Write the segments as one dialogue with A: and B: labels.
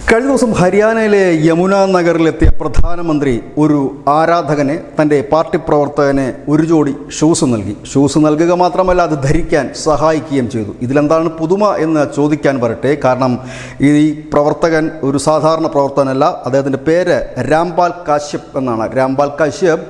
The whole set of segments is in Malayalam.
A: കഴിഞ്ഞ ദിവസം ഹരിയാനയിലെ യമുന നഗറിലെത്തിയ പ്രധാനമന്ത്രി ഒരു ആരാധകനെ, തൻ്റെ പാർട്ടി പ്രവർത്തകന് ഒരു ജോഡി ഷൂസ് നൽകി. ഷൂസ് നൽകുക മാത്രമല്ല, അത് ധരിക്കാൻ സഹായിക്കുകയും ചെയ്തു. ഇതിലെന്താണ് പുതുമ എന്ന് ചോദിക്കാൻ വരട്ടെ. കാരണം ഈ പ്രവർത്തകൻ ഒരു സാധാരണ പ്രവർത്തകനല്ല. അദ്ദേഹത്തിൻ്റെ പേര് രാംപാൽ കാശ്യപ് എന്നാണ്. രാംപാൽ കാശ്യപ്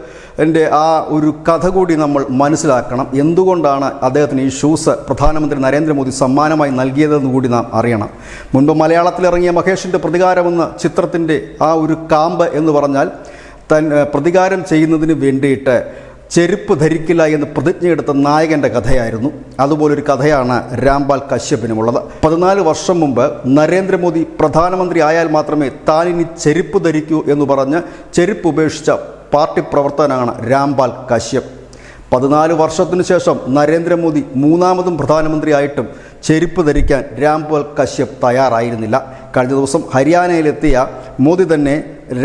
A: ആ ഒരു കഥ കൂടി നമ്മൾ മനസ്സിലാക്കണം. എന്തുകൊണ്ടാണ് അദ്ദേഹത്തിന് ഈ ഷൂസ് പ്രധാനമന്ത്രി നരേന്ദ്രമോദി സമ്മാനമായി നൽകിയതെന്ന് കൂടി നാം അറിയണം. മുൻപ് മലയാളത്തിലിറങ്ങിയ മഹേഷിൻ്റെ പ്രതികാരമെന്ന ചിത്രത്തിൻ്റെ ആ ഒരു കാമ്പ് എന്ന് പറഞ്ഞാൽ പ്രതികാരം ചെയ്യുന്നതിന് വേണ്ടിയിട്ട് ചെരുപ്പ് ധരിക്കില്ല എന്ന് പ്രതിജ്ഞയെടുത്ത നായകൻ്റെ കഥയായിരുന്നു. അതുപോലൊരു കഥയാണ് രാംപാൽ കശ്യപിനുമുള്ളത്. 14 വർഷം മുമ്പ് നരേന്ദ്രമോദി പ്രധാനമന്ത്രി ആയാൽ മാത്രമേ താനിനി ചെരുപ്പ് ധരിക്കൂ എന്ന് പറഞ്ഞ് ചെരുപ്പ് ഉപേക്ഷിച്ച പാർട്ടി പ്രവർത്തകനാണ് രാംപാൽ കശ്യപ്. 14 വർഷത്തിനു ശേഷം നരേന്ദ്രമോദി മൂന്നാമതും പ്രധാനമന്ത്രിയായിട്ടും ചെരുപ്പ് ധരിക്കാൻ രാംപാൽ കശ്യപ് തയ്യാറായിരുന്നില്ല. കഴിഞ്ഞ ദിവസം ഹരിയാനയിലെത്തിയ മോദി തന്നെ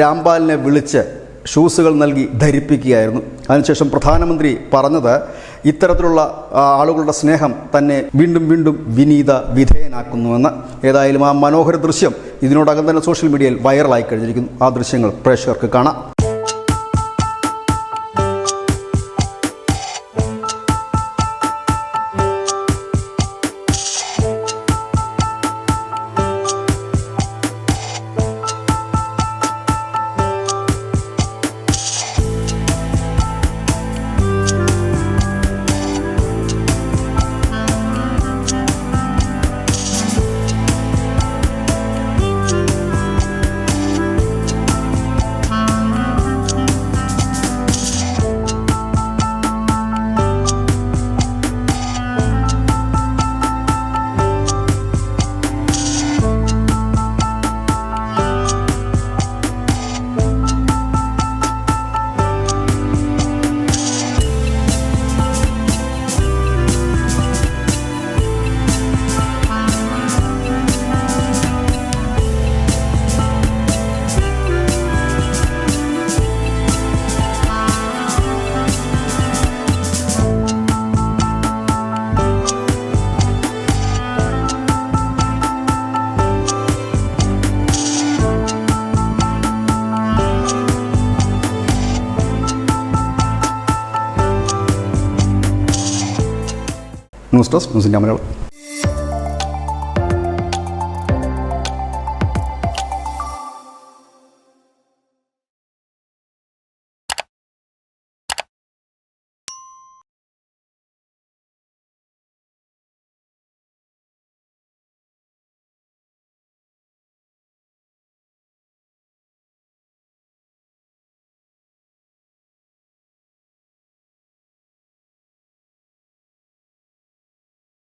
A: രാംപാലിനെ വിളിച്ച് ഷൂസുകൾ നൽകി ധരിപ്പിക്കുകയായിരുന്നു. അതിനുശേഷം പ്രധാനമന്ത്രി പറഞ്ഞത് ഇത്തരത്തിലുള്ള ആളുകളുടെ സ്നേഹം തന്നെ വീണ്ടും വീണ്ടും വിധേയനാക്കുന്നുവെന്ന്. ഏതായാലും ആ മനോഹര ദൃശ്യം ഇതിനോടകം തന്നെ സോഷ്യൽ മീഡിയയിൽ വൈറലായി കഴിഞ്ഞിരിക്കുന്നു. ആ ദൃശ്യങ്ങൾ പ്രേക്ഷകർക്ക് കാണാം. ന്യൂസ് ഡെസ്ക് ന്യൂസിൻ്റെ മലയാളം.